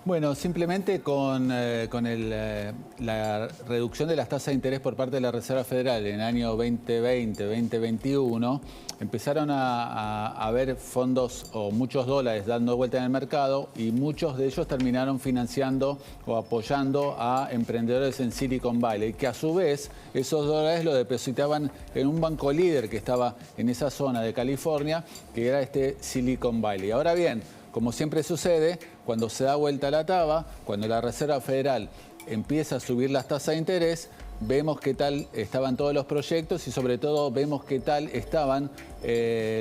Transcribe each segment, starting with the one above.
Bueno, simplemente con la reducción de las tasas de interés por parte de la Reserva Federal en el año 2020, 2021, empezaron a haber fondos o muchos dólares dando vuelta en el mercado y muchos de ellos terminaron financiando o apoyando a emprendedores en Silicon Valley, que a su vez esos dólares lo depositaban en un banco líder que estaba en esa zona de California, que era Silicon Valley. Ahora bien, como siempre sucede, cuando se da vuelta la taba, cuando la Reserva Federal empieza a subir las tasas de interés, vemos qué tal estaban todos los proyectos y sobre todo vemos qué tal estaban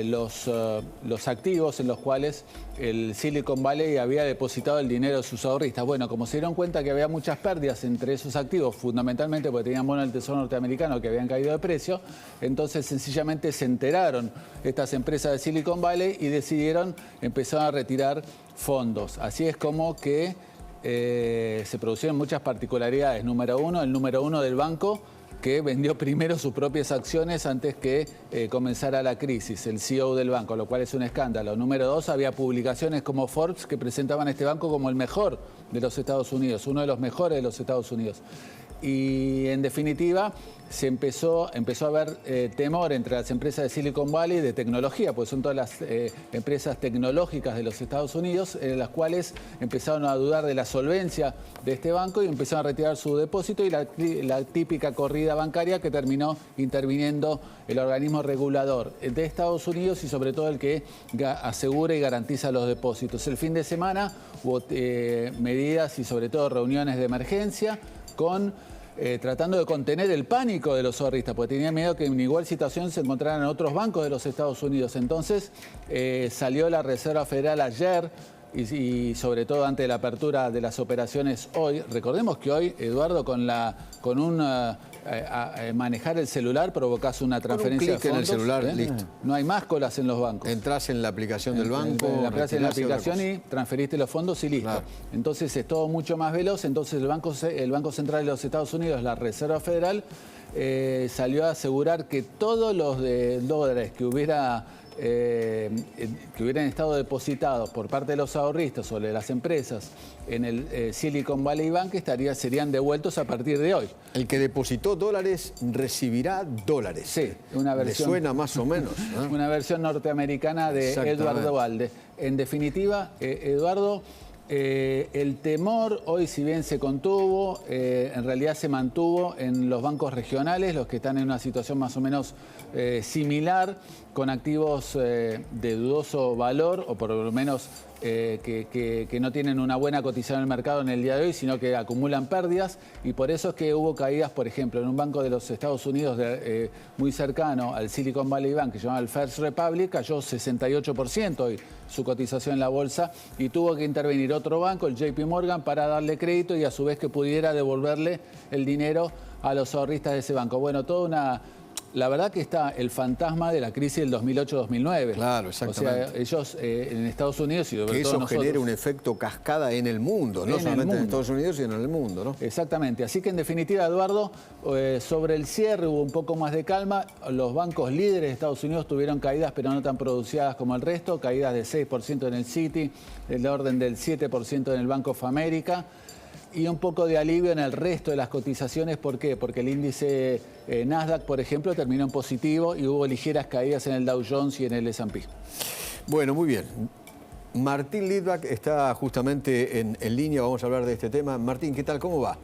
los activos en los cuales el Silicon Valley había depositado el dinero de sus ahorristas. Bueno, como se dieron cuenta que había muchas pérdidas entre esos activos, fundamentalmente porque tenían bonos del Tesoro norteamericano que habían caído de precio, entonces sencillamente se enteraron estas empresas de Silicon Valley y decidieron empezar a retirar fondos. Así es como que se produjeron muchas particularidades. Número uno, el número uno del banco, que vendió primero sus propias acciones antes que comenzara la crisis, el CEO del banco, lo cual es un escándalo. Número dos, había publicaciones como Forbes que presentaban a este banco como el mejor de los Estados Unidos, uno de los mejores de los Estados Unidos. Y en definitiva se empezó a haber temor entre las empresas de Silicon Valley de tecnología, pues son todas las empresas tecnológicas de los Estados Unidos, en las cuales empezaron a dudar de la solvencia de este banco y empezaron a retirar su depósito y la típica corrida bancaria que terminó interviniendo el organismo regulador de Estados Unidos y sobre todo el que asegura y garantiza los depósitos. El fin de semana hubo medidas y sobre todo reuniones de emergencia tratando de contener el pánico de los ahorristas, porque tenían miedo que en igual situación se encontraran en otros bancos de los Estados Unidos. Entonces salió la Reserva Federal ayer y sobre todo ante la apertura de las operaciones hoy. Recordemos que hoy, Eduardo, manejar el celular provocás una transferencia de fondos. En el celular, listo. No hay más colas en los bancos. Entrás en la aplicación del banco. Entras en la aplicación y transferiste los fondos y listo. Claro. Entonces es todo mucho más veloz. Entonces el Banco Central de los Estados Unidos, la Reserva Federal, salió a asegurar que todos los dólares que hubieran estado depositados por parte de los ahorristas o de las empresas en el Silicon Valley Bank serían devueltos a partir de hoy. El que depositó dólares recibirá dólares. Sí, una versión. Le suena más o menos, ¿no? Una versión norteamericana de Eduardo Valde. En definitiva, Eduardo, el temor hoy, si bien se contuvo, en realidad se mantuvo en los bancos regionales, los que están en una situación más o menos similar, con activos de dudoso valor, o por lo menos que no tienen una buena cotización en el mercado en el día de hoy, sino que acumulan pérdidas, y por eso es que hubo caídas, por ejemplo, en un banco de los Estados Unidos muy cercano al Silicon Valley Bank, que se llama el First Republic, cayó 68% hoy su cotización en la bolsa, y tuvo que intervenir otro banco, el JP Morgan, para darle crédito y a su vez que pudiera devolverle el dinero a los ahorristas de ese banco. Bueno, la verdad que está el fantasma de la crisis del 2008-2009. Claro, exactamente. O sea, ellos en Estados Unidos y sobre que todo eso nosotros, genera un efecto cascada en el mundo, no solamente en Estados Unidos, sino en el mundo, ¿no? Exactamente. Así que en definitiva, Eduardo, sobre el cierre hubo un poco más de calma. Los bancos líderes de Estados Unidos tuvieron caídas, pero no tan pronunciadas como el resto. Caídas de 6% en el Citi, del orden del 7% en el Bank of America. Y un poco de alivio en el resto de las cotizaciones. ¿Por qué? Porque el índice Nasdaq, por ejemplo, terminó en positivo y hubo ligeras caídas en el Dow Jones y en el S&P. Bueno, muy bien. Martín Litvak está justamente en línea, vamos a hablar de este tema. Martín, ¿qué tal? ¿Cómo va?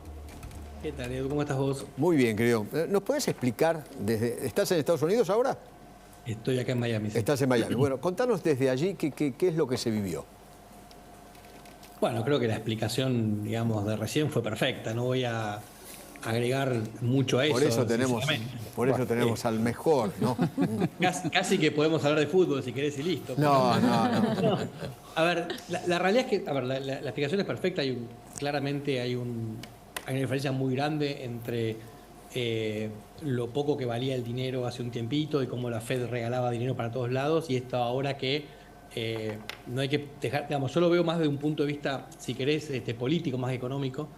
¿Qué tal, Edu? ¿Cómo estás vos? Muy bien, querido. ¿Nos puedes explicar ¿Estás en Estados Unidos ahora? Estoy acá en Miami. Sí. Estás en Miami. Bueno, contanos desde allí qué es lo que se vivió. Bueno, creo que la explicación, digamos, de recién fue perfecta. No voy a agregar mucho a eso. Por eso tenemos al mejor, ¿no? Casi que podemos hablar de fútbol si querés y listo. No. A ver, la realidad es que la explicación es perfecta. Claramente hay una diferencia muy grande entre lo poco que valía el dinero hace un tiempito y cómo la Fed regalaba dinero para todos lados, y esto ahora que no hay que dejar, digamos, yo lo veo más desde un punto de vista, si querés, político, más económico,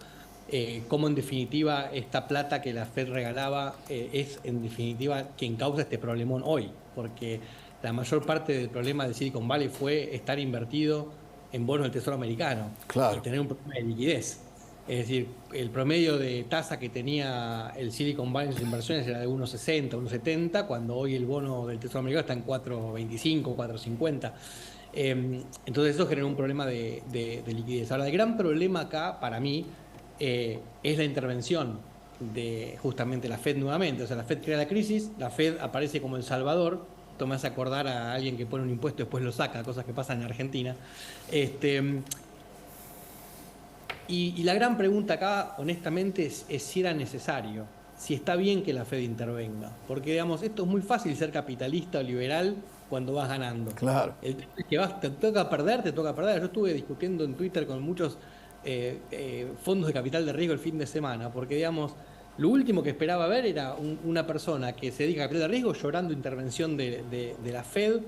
cómo en definitiva esta plata que la Fed regalaba es en definitiva quien causa este problemón hoy, porque la mayor parte del problema de Silicon Valley fue estar invertido en bonos del Tesoro americano. Claro. Y tener un problema de liquidez. Es decir, el promedio de tasa que tenía el Silicon Valley en sus inversiones era de 1,60, 1,70, cuando hoy el bono del Tesoro americano está en 4,25, 4,50. Entonces eso generó un problema de liquidez. Ahora, el gran problema acá, para mí, es la intervención de justamente la Fed nuevamente. O sea, la Fed crea la crisis, la Fed aparece como el salvador. Esto me hace acordar a alguien que pone un impuesto y después lo saca, cosas que pasan en Argentina. Y la gran pregunta acá, honestamente, es si era necesario, si está bien que la Fed intervenga. Porque, digamos, esto es muy fácil ser capitalista o liberal cuando vas ganando. Claro. El tema es que te toca perder, te toca perder. Yo estuve discutiendo en Twitter con muchos fondos de capital de riesgo el fin de semana, porque, digamos, lo último que esperaba ver era una persona que se dedica a capital de riesgo llorando intervención de la Fed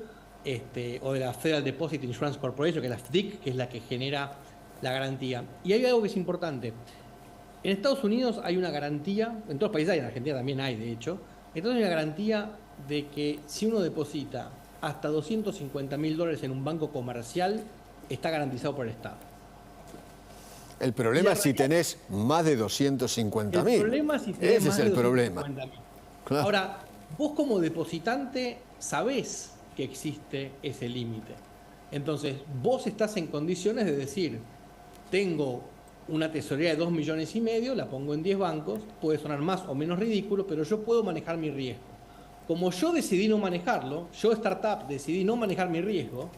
o de la Federal Deposit Insurance Corporation, que es la FDIC, que es la que genera la garantía. Y hay algo que es importante. En Estados Unidos hay una garantía, en todos los países hay, en Argentina también hay, de hecho. Entonces hay una garantía de que si uno deposita hasta $250.000 en un banco comercial, está garantizado por el Estado. El problema es si tenés más de 250.000. El problema es si tenés Ese más es el de problema. 250.000. Claro. Ahora, vos como depositante sabés que existe ese límite. Entonces, vos estás en condiciones de decir, tengo una tesorería de 2,5 millones, la pongo en 10 bancos, puede sonar más o menos ridículo, pero yo puedo manejar mi riesgo. Como yo decidí no manejarlo, yo startup decidí no manejar mi riesgo,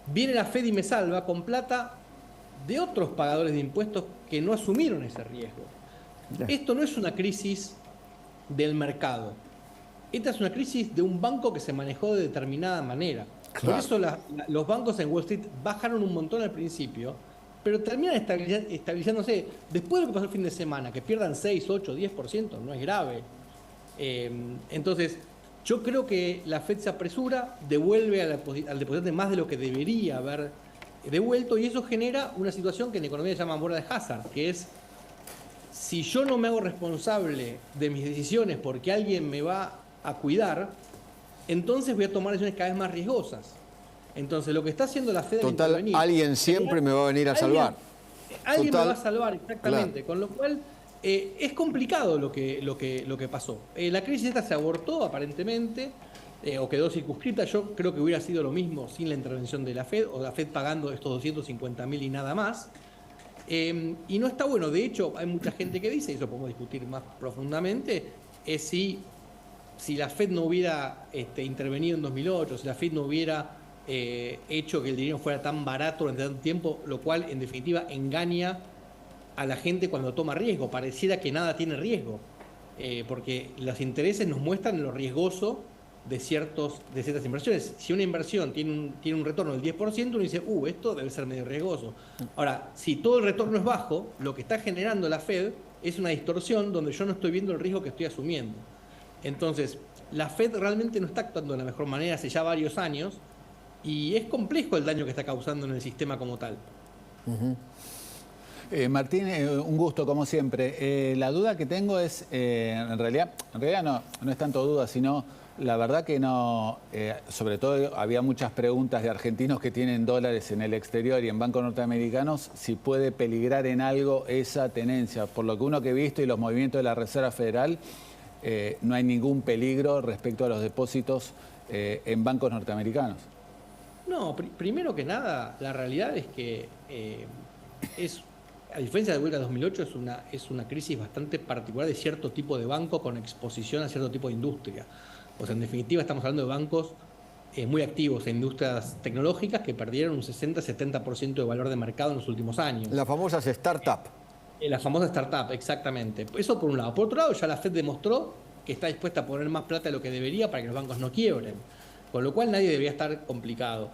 viene la Fed y me salva con plata de otros pagadores de impuestos que no asumieron ese riesgo. Esto no es una crisis del mercado. Esta es una crisis de un banco que se manejó de determinada manera. Claro. Por eso los bancos en Wall Street bajaron un montón al principio, pero terminan estabilizándose. Después de lo que pasó el fin de semana, que pierdan 6, 8, 10%, no es grave. Entonces, yo creo que la Fed se apresura, devuelve al depositante más de lo que debería haber devuelto, y eso genera una situación que en economía se llama moral de hazard, que es, si yo no me hago responsable de mis decisiones porque alguien me va a cuidar, entonces voy a tomar decisiones cada vez más riesgosas. Entonces, lo que está haciendo la Fed en Total, intervenir, alguien siempre me va a venir a salvar. Alguien Total, me va a salvar, exactamente. Claro. Con lo cual, es complicado lo que pasó. La crisis esta se abortó, aparentemente, o quedó circunscrita. Yo creo que hubiera sido lo mismo sin la intervención de la Fed, o la Fed pagando estos 250.000 y nada más. Y no está bueno. De hecho, hay mucha gente que dice, y eso podemos discutir más profundamente, es si la Fed no hubiera intervenido en 2008, si la Fed no hubiera hecho que el dinero fuera tan barato durante tanto tiempo, lo cual en definitiva engaña a la gente cuando toma riesgo. Pareciera que nada tiene riesgo, porque los intereses nos muestran lo riesgoso de ciertas inversiones. Si una inversión tiene un retorno del 10%, uno dice, esto debe ser medio riesgoso. Ahora, si todo el retorno es bajo, lo que está generando la Fed es una distorsión donde yo no estoy viendo el riesgo que estoy asumiendo. Entonces, la Fed realmente no está actuando de la mejor manera hace ya varios años, y es complejo el daño que está causando en el sistema como tal. Martín, un gusto como siempre. La duda que tengo es, en realidad no es tanto duda, sino la verdad que no, sobre todo había muchas preguntas de argentinos que tienen dólares en el exterior y en bancos norteamericanos, si puede peligrar en algo esa tenencia. Por lo que uno que he visto y los movimientos de la Reserva Federal, no hay ningún peligro respecto a los depósitos en bancos norteamericanos. No, primero que nada, la realidad es que a diferencia de vuelta 2008, es una crisis bastante particular de cierto tipo de banco con exposición a cierto tipo de industria. O sea, en definitiva estamos hablando de bancos muy activos en industrias tecnológicas que perdieron un 60-70% de valor de mercado en los últimos años. Las famosas startups. Las famosas startups, exactamente. Eso por un lado. Por otro lado, ya la Fed demostró que está dispuesta a poner más plata de lo que debería para que los bancos no quiebren. Con lo cual nadie debería estar complicado.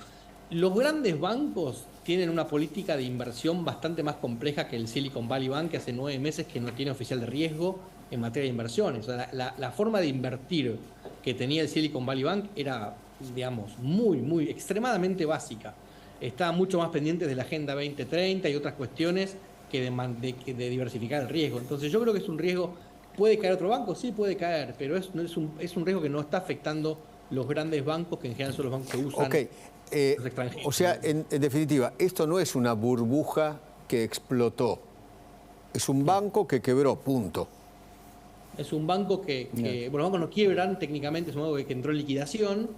Los grandes bancos tienen una política de inversión bastante más compleja que el Silicon Valley Bank, que hace 9 meses que no tiene oficial de riesgo en materia de inversiones. O sea, la forma de invertir que tenía el Silicon Valley Bank era, digamos, muy extremadamente básica. Estaba mucho más pendiente de la Agenda 2030 y otras cuestiones que de diversificar el riesgo. Entonces yo creo que es un riesgo. ¿Puede caer otro banco? Sí, puede caer, pero es un riesgo que no está afectando los grandes bancos, que en general son los bancos que usan. Ok, los extranjeros. O sea, en definitiva, esto no es una burbuja que explotó. Es un banco que quebró, punto. Es un banco bueno, los bancos no quiebran técnicamente, es un banco que entró en liquidación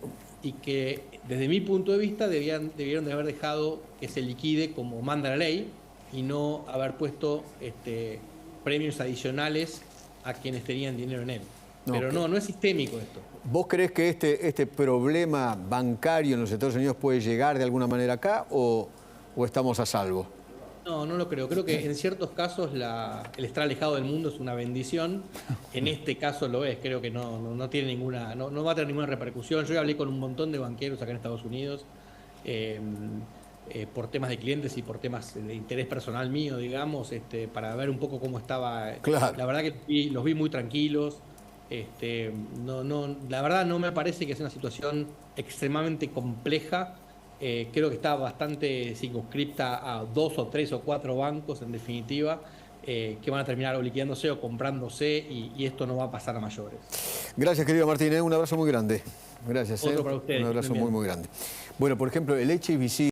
y que desde mi punto de vista debieron de haber dejado que se liquide como manda la ley y no haber puesto premios adicionales a quienes tenían dinero en él. Pero no es sistémico esto. ¿Vos creés que este problema bancario en los Estados Unidos puede llegar de alguna manera acá o estamos a salvo? No lo creo. Creo que en ciertos casos el estar alejado del mundo es una bendición. En este caso lo es. Creo que no tiene ninguna, no va a tener ninguna repercusión. Yo hablé con un montón de banqueros acá en Estados Unidos por temas de clientes y por temas de interés personal mío, digamos, para ver un poco cómo estaba. Claro. La verdad que los vi muy tranquilos. La verdad no me parece que sea una situación extremadamente compleja. Creo que está bastante circunscripta a 2 o 3 o 4 bancos, en definitiva, que van a terminar o liquidándose o comprándose y esto no va a pasar a mayores. Gracias, querido Martín. Un abrazo muy grande. Gracias. Otro para ustedes. Un abrazo muy grande. Bueno, por ejemplo, el HSBC